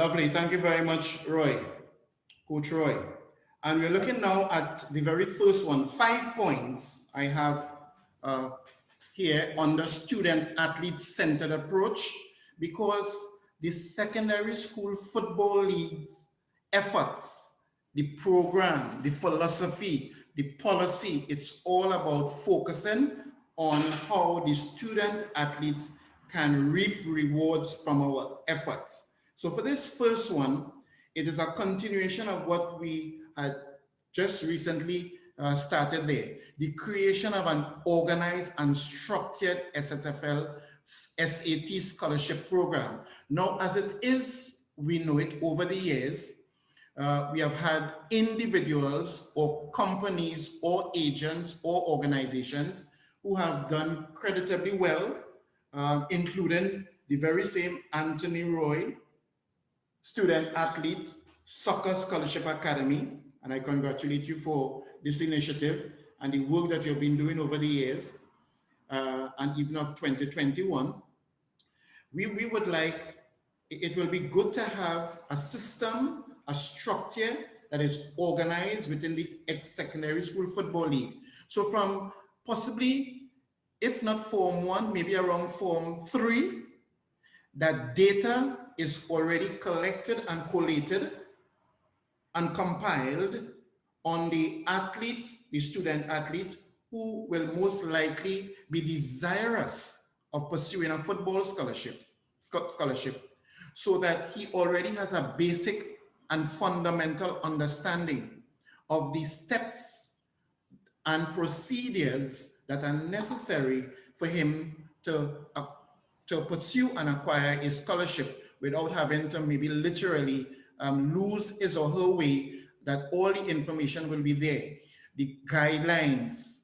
Lovely. Thank you very much, Roy, Coach Roy. And we're looking now at the very first one, 5 points I have uh, here on the student athlete centered approach, because the secondary school football league's efforts, the program, the philosophy, the policy, it's all about focusing on how the student athletes can reap rewards from our efforts. So for this first one, it is a continuation of what we had just recently started there. The creation of an organized and structured SSFL SAT scholarship program. Now, as it is, we know it over the years, we have had individuals or companies or agents or organizations who have done creditably well, including the very same Anthony Roy, student athlete, Soccer Scholarship Academy, and I congratulate you for this initiative and the work that you've been doing over the years, and even of 2021. We would like, it will be good to have a system, a structure that is organized within the secondary school football league. So from possibly, if not Form 1, maybe around Form 3, that data is already collected and collated and compiled on the athlete, the student athlete, who will most likely be desirous of pursuing a football scholarship, so that he already has a basic and fundamental understanding of the steps and procedures that are necessary for him to pursue and acquire a scholarship without having to maybe literally lose his or her way, that all the information will be there. The guidelines,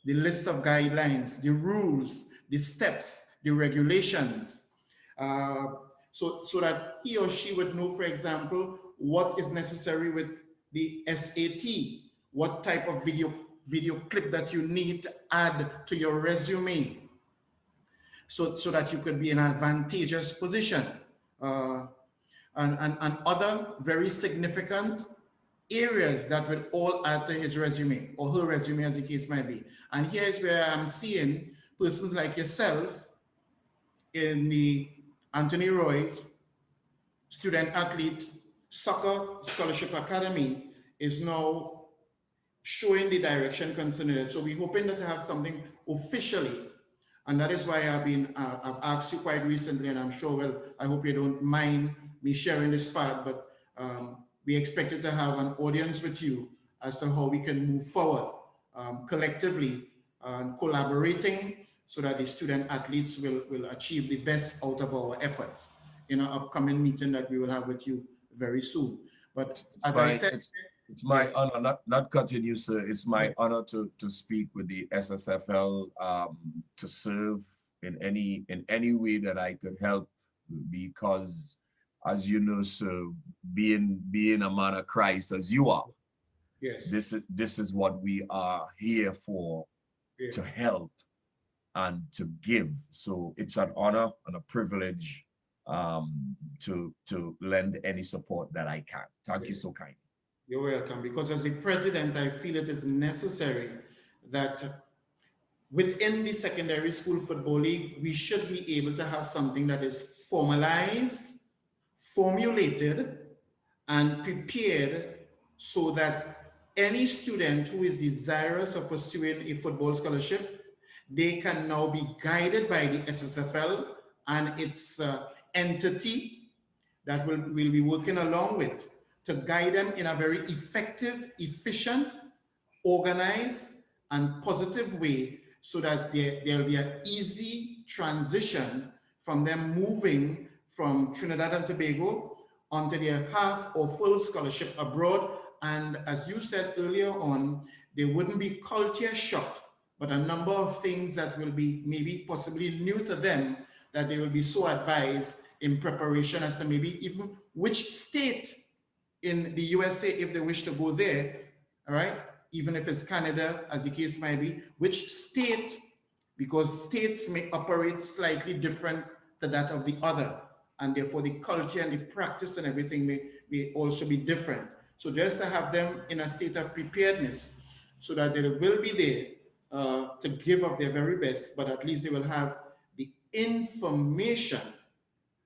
the list of guidelines, the rules, the steps, the regulations, so that he or she would know, for example, what is necessary with the SAT, what type of video clip that you need to add to your resume, so that you could be in an advantageous position, and other very significant areas that will all add to his resume or her resume, as the case might be. And here's where I'm seeing persons like yourself in the Anthony Roy's student athlete soccer scholarship academy is now showing the direction concerning it. So we're hoping to have something officially. And that is why I've asked you quite recently, and I'm sure, well, I hope you don't mind me sharing this part, but we expected to have an audience with you as to how we can move forward collectively and collaborating, so that the student athletes will achieve the best out of our efforts in our upcoming meeting that we will have with you very soon. But as I said, it's my honor, not cutting you, sir. It's my honor to speak with the SSFL, to serve in any way that I could help, because, as you know, sir, being a man of Christ as you are, yes, this is what we are here for, to help and to give. So it's an honor and a privilege to lend any support that I can. Thank you so kindly. You're welcome. Because as the president, I feel it is necessary that within the secondary school football league, we should be able to have something that is formalized, formulated, and prepared, so that any student who is desirous of pursuing a football scholarship, they can now be guided by the SSFL and its entity that we'll be working along with, to guide them in a very effective, efficient, organized, and positive way, so that there'll be an easy transition from them moving from Trinidad and Tobago onto their half or full scholarship abroad. And as you said earlier on, they wouldn't be culture shocked, but a number of things that will be maybe possibly new to them, that they will be so advised in preparation as to maybe even which state in the USA, if they wish to go there, all right, even if it's Canada, as the case might be, which state, because states may operate slightly different to that of the other. and therefore the culture and the practice and everything may also be different. So just to have them in a state of preparedness so that they will be there to give of their very best, but at least they will have the information,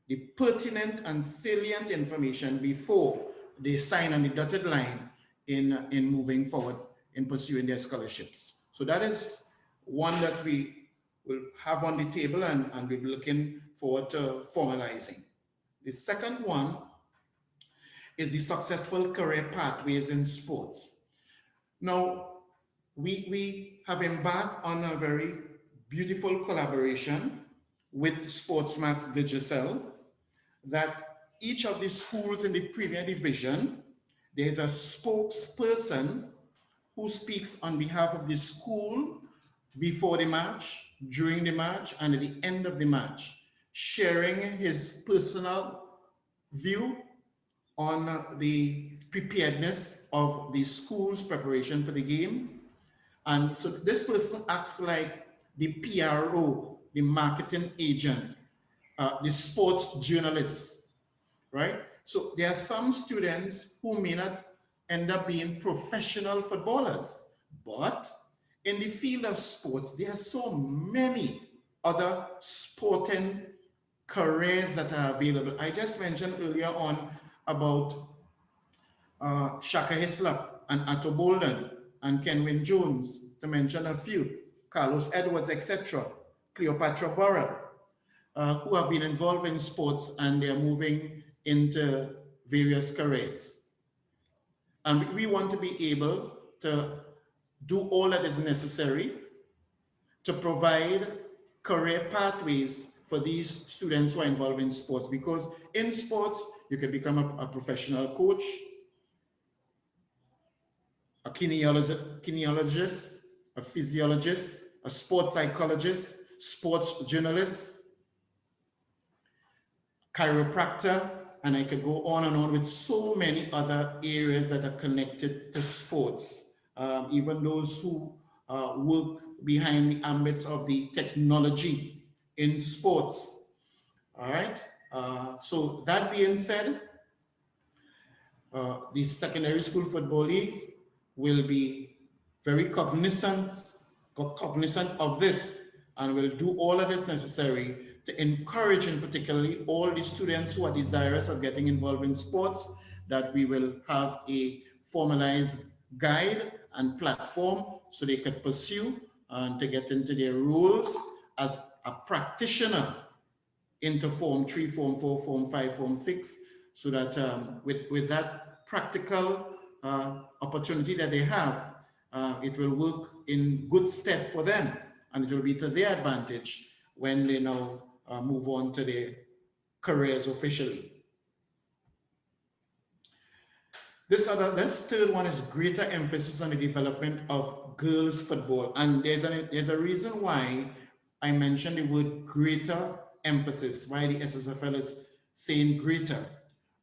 the pertinent and salient information before they sign on the dotted line in moving forward in pursuing their scholarships. So that is one that we will have on the table and we'll be looking forward to formalizing. The second one is the successful career pathways in sports. Now, we have embarked on a very beautiful collaboration with Sportsmax Digicel, that each of the schools in the Premier Division, there's a spokesperson who speaks on behalf of the school before the match, during the match, and at the end of the match, sharing his personal view on the preparedness of the school's preparation for the game. And so this person acts like the PRO, the marketing agent, the sports journalist, right? So there are some students who may not end up being professional footballers, but in the field of sports, there are so many other sporting careers that are available. I just mentioned earlier on about Shaka Hislop and Atto Bolden and Kenwin Jones, to mention a few, Carlos Edwards, etc., Cleopatra Burrell, who have been involved in sports and they're moving into various careers. And we want to be able to do all that is necessary to provide career pathways for these students who are involved in sports, because in sports, you can become a professional coach, a kineologist, a physiologist, a sports psychologist, sports journalist, chiropractor, and I could go on and on with so many other areas that are connected to sports. Even those who work behind the ambits of the technology in sports. All right. So that being said, the Secondary School Football League will be very cognizant of this and will do all that is necessary to encourage, and particularly all the students who are desirous of getting involved in sports, that we will have a formalized guide and platform so they could pursue and to get into their roles as a practitioner into Form 3, Form 4, Form 5, Form 6, so that with that practical opportunity that they have, it will work in good stead for them, and it will be to their advantage when they now move on to their careers officially. This third one is greater emphasis on the development of girls football, and there's a reason why I mentioned the word greater emphasis, why the SSFL is saying greater.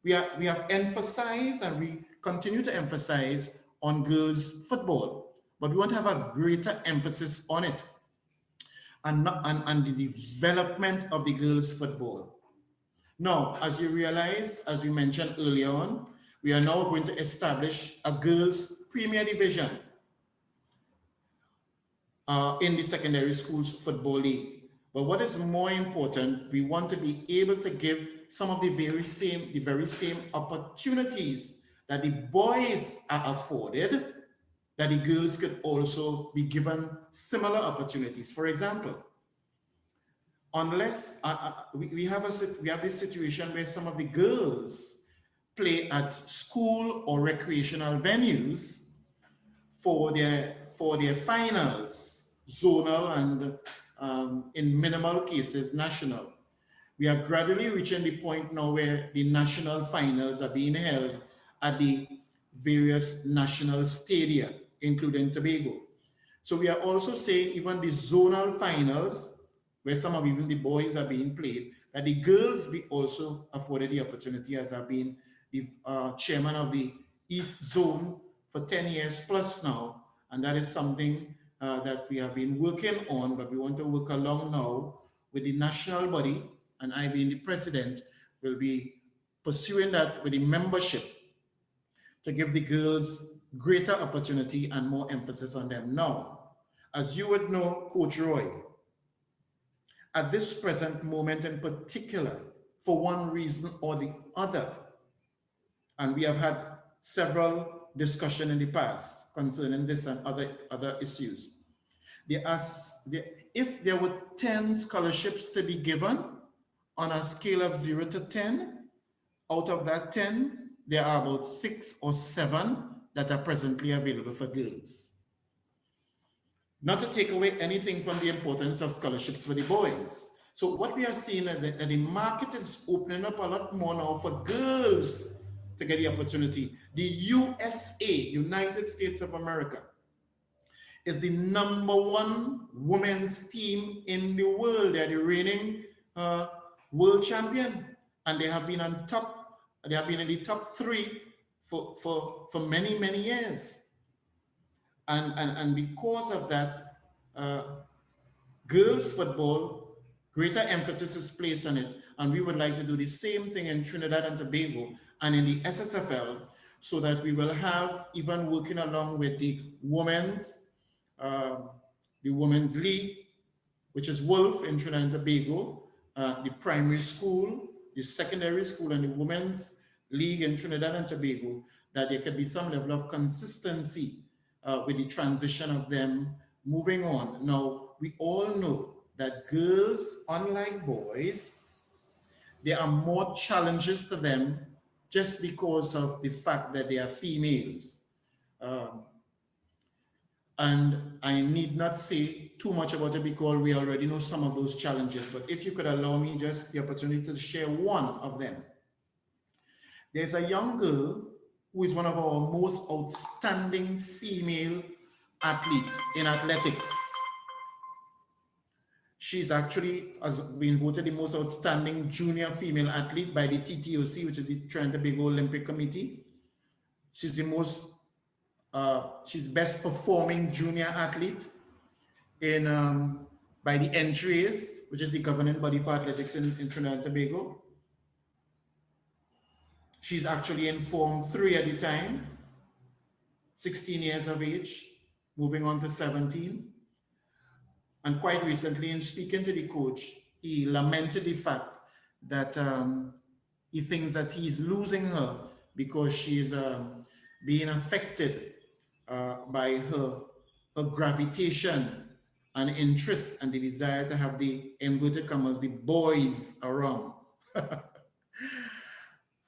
We have emphasized and we continue to emphasize on girls football, but we want to have a greater emphasis on it and the development of the girls football. Now, as you realize, as we mentioned earlier on, we are now going to establish a girls Premier Division in the Secondary Schools Football League. But what is more important, we want to be able to give some of the very same opportunities that the boys are afforded, that the girls could also be given similar opportunities. For example, unless we have this situation where some of the girls play at school or recreational venues for their finals, zonal and in minimal cases, national. We are gradually reaching the point now where the national finals are being held at the various national stadia, including Tobago. So we are also saying even the zonal finals, where some of even the boys are being played, that the girls be also afforded the opportunity, as I've been the chairman of the East Zone for 10 years plus now. And that is something that we have been working on, but we want to work along now with the national body, and I being the president, will be pursuing that with the membership to give the girls greater opportunity and more emphasis on them. Now, as you would know, Coach Roy, at this present moment in particular, for one reason or the other, and we have had several discussions in the past concerning this and other issues. If there were 10 scholarships to be given on a scale of 0 to 10, out of that 10, there are about 6 or 7 that are presently available for girls. Not to take away anything from the importance of scholarships for the boys. So what we are seeing is that the market is opening up a lot more now for girls to get the opportunity. The USA, United States of America, is the #1 women's team in the world. They're the reigning world champion, and they have been on top. They have been in the top 3 for many, many years. And because of that, girls football, greater emphasis is placed on it. And we would like to do the same thing in Trinidad and Tobago and in the SSFL, so that we will have, even working along with the women's league, which is Wolf in Trinidad and Tobago, the primary school, the secondary school, and the women's league in Trinidad and Tobago, that there could be some level of consistency with the transition of them moving on. Now, we all know that girls, unlike boys, there are more challenges to them just because of the fact that they are females. And I need not say too much about it because we already know some of those challenges. But if you could allow me just the opportunity to share one of them. There's a young girl who is one of our most outstanding female athletes in athletics. She's actually has been voted the most outstanding junior female athlete by the TTOC, which is the Trinidad and Tobago Olympic Committee. She's the most, she's best performing junior athlete in by the NTRAs, which is the governing body for athletics in Trinidad and Tobago. She's actually in Form 3 at the time, 16 years of age, moving on to 17. And quite recently, in speaking to the coach, he lamented the fact that he thinks that he's losing her because she's being affected by her gravitation and interest and the desire to have the inverted commas, the boys around.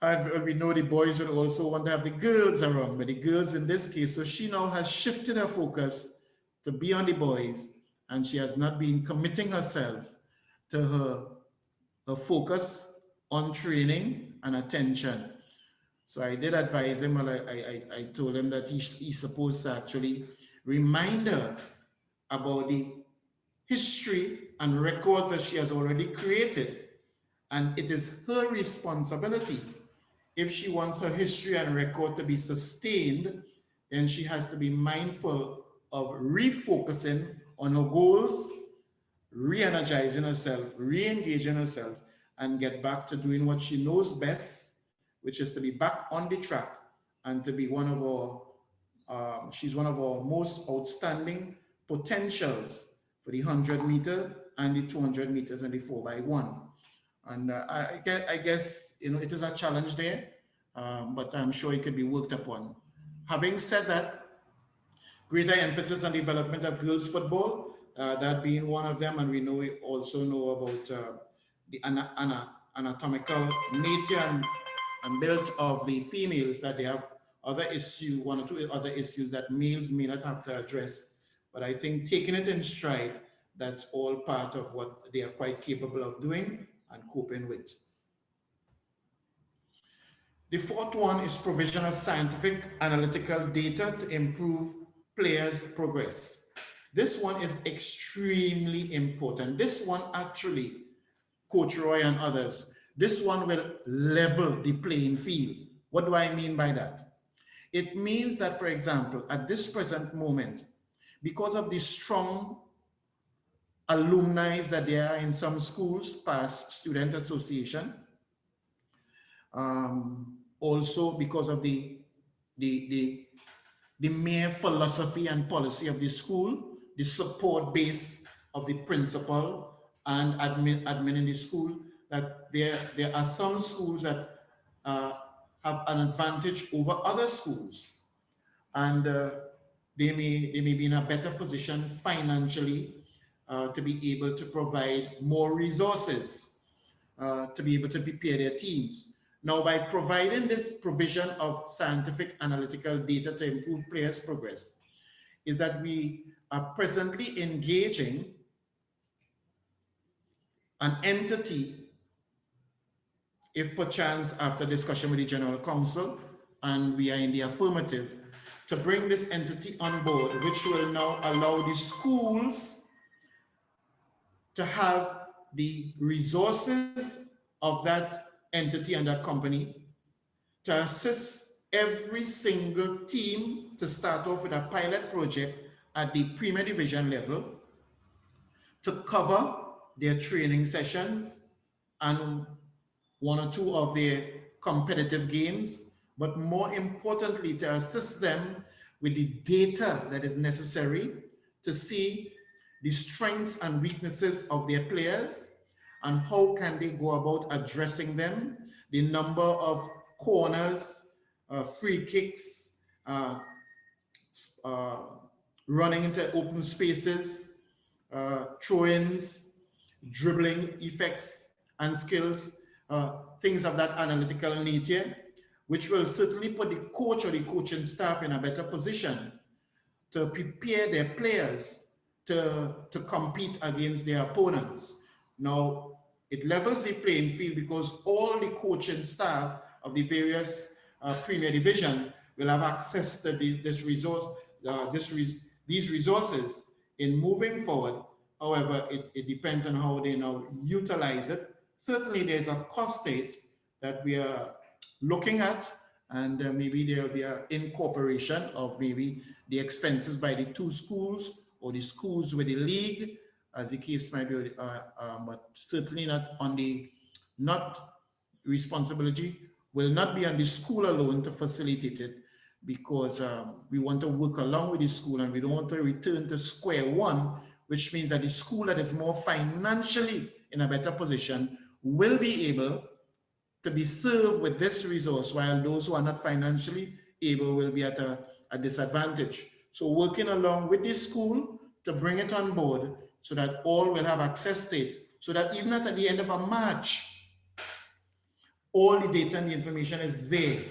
And we know the boys would also want to have the girls around, but the girls in this case, so she now has shifted her focus to be on the boys, and she has not been committing herself to her focus on training and attention. So I did advise him, and I told him that he's supposed to actually remind her about the history and records that she has already created. And it is her responsibility. If she wants her history and record to be sustained, then she has to be mindful of refocusing on her goals, re-energizing herself, re-engaging herself, and get back to doing what she knows best, which is to be back on the track and to be one of our, she's one of our most outstanding potentials for the 100-meter and the 200 meters and the 4x1. And I guess, you know, it is a challenge there, but I'm sure it could be worked upon. Having said that, greater emphasis on development of girls football, that being one of them, and we also know about the anatomical nature and build of the females, that they have other issues, 1 or 2 other issues that males may not have to address. But I think taking it in stride, that's all part of what they are quite capable of doing and coping with. The 4th one is provision of scientific analytical data to improve players' progress. This one is extremely important. This one actually, Coach Roy and others, this one will level the playing field. What do I mean by that? It means that, for example, at this present moment, because of the strong alumni that there are in some schools, past student association, Also because of the, the, the mere philosophy and policy of the school, the support base of the principal and admin in the school, that there are some schools that uh, have an advantage over other schools, and they may be in a better position financially to be able to provide more resources to be able to prepare their teams. Now, by providing this provision of scientific analytical data to improve players' progress, is that we are presently engaging an entity, if perchance after discussion with the General Council, and we are in the affirmative, to bring this entity on board, which will now allow the schools to have the resources of that entity and that company to assist every single team to start off with a pilot project at the Premier Division level to cover their training sessions and one or two of their competitive games, but more importantly, to assist them with the data that is necessary to see the strengths and weaknesses of their players and how can they go about addressing them, the number of corners, free kicks, uh, uh, running into open spaces, throw-ins, dribbling effects and skills, things of that analytical nature, which will certainly put the coach or the coaching staff in a better position to prepare their players to compete against their opponents. Now, it levels the playing field because all the coaching staff of the various Premier Division will have access to this resource, these resources in moving forward. However, it depends on how they now utilize it. Certainly, there's a cost state that we are looking at, and maybe there will be an incorporation of maybe the expenses by the two schools or the schools with the league, as the case might be, but certainly not responsibility will not be on the school alone to facilitate it, because we want to work along with the school and we don't want to return to square one, which means that the school that is more financially in a better position will be able to be served with this resource, while those who are not financially able will be at a disadvantage. So working along with the school to bring it on board so that all will have access to it, so that even at the end of a match, all the data and the information is there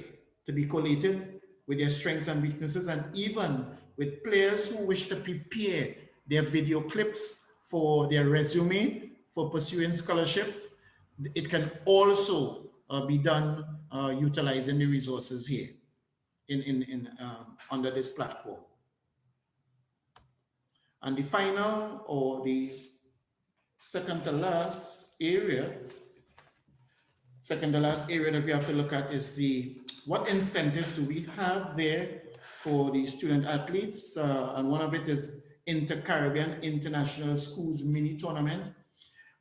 to be collated with their strengths and weaknesses, and even with players who wish to prepare their video clips for their resume for pursuing scholarships. It can also be done utilizing the resources here under this platform. And the final, or the second to last area that we have to look at is what incentives do we have there for the student athletes, and one of it is Inter-Caribbean International Schools Mini Tournament.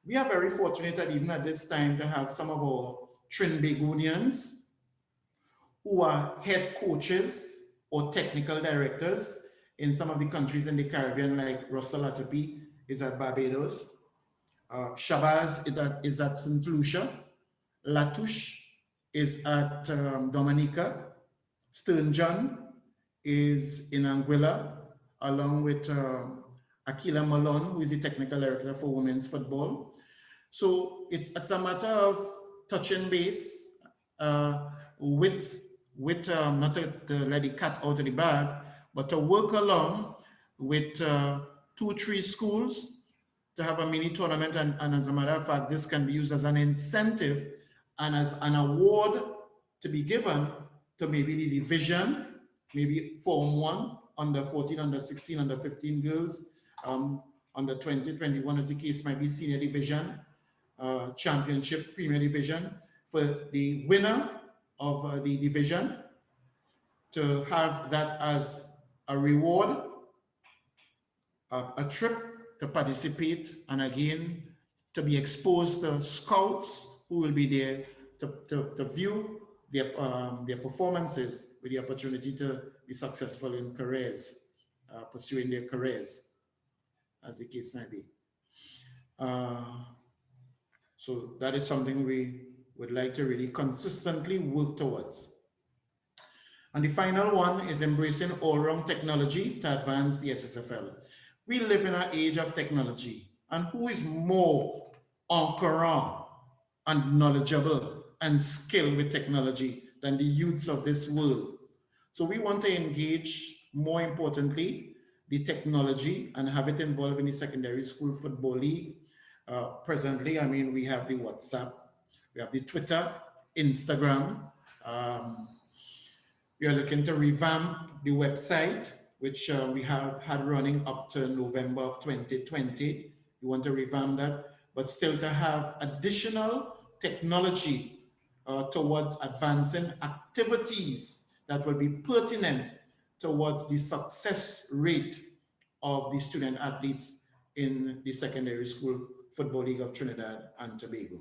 We are very fortunate that even at this time to have some of our Trinbagonians who are head coaches or technical directors in some of the countries in the Caribbean, like Russell Atupi is at Barbados, Shabazz is at St. Lucia, Latouche is at Dominica, Stern John is in Anguilla, along with Akila Malone, who is the technical director for women's football. So it's a matter of touching base with not to let the cat out of the bag, but to work along with 2-3 schools to have a mini tournament. And as a matter of fact, this can be used as an incentive and as an award to be given to maybe the division, maybe Form 1, under 14, under 16, under 15 girls, under 20, 21, as the case might be, senior division, championship, premier division, for the winner of the division to have that as a reward, a trip to participate, and again, to be exposed to scouts who will be there to view their performances with the opportunity to be successful in careers, pursuing their careers, as the case may be. So that is something we would like to really consistently work towards. And the final one is embracing all-round technology to advance the SSFL. We live in an age of technology, and who is more en courant and knowledgeable and skilled with technology than the youths of this world? So we want to engage, more importantly, the technology and have it involved in the secondary school football league. Presently, I mean, we have the WhatsApp, we have the Twitter, Instagram. We are looking to revamp the website, which we have had running up to November of 2020. We want to revamp that, but still to have additional technology towards advancing activities that will be pertinent towards the success rate of the student athletes in the secondary school football league of Trinidad and Tobago.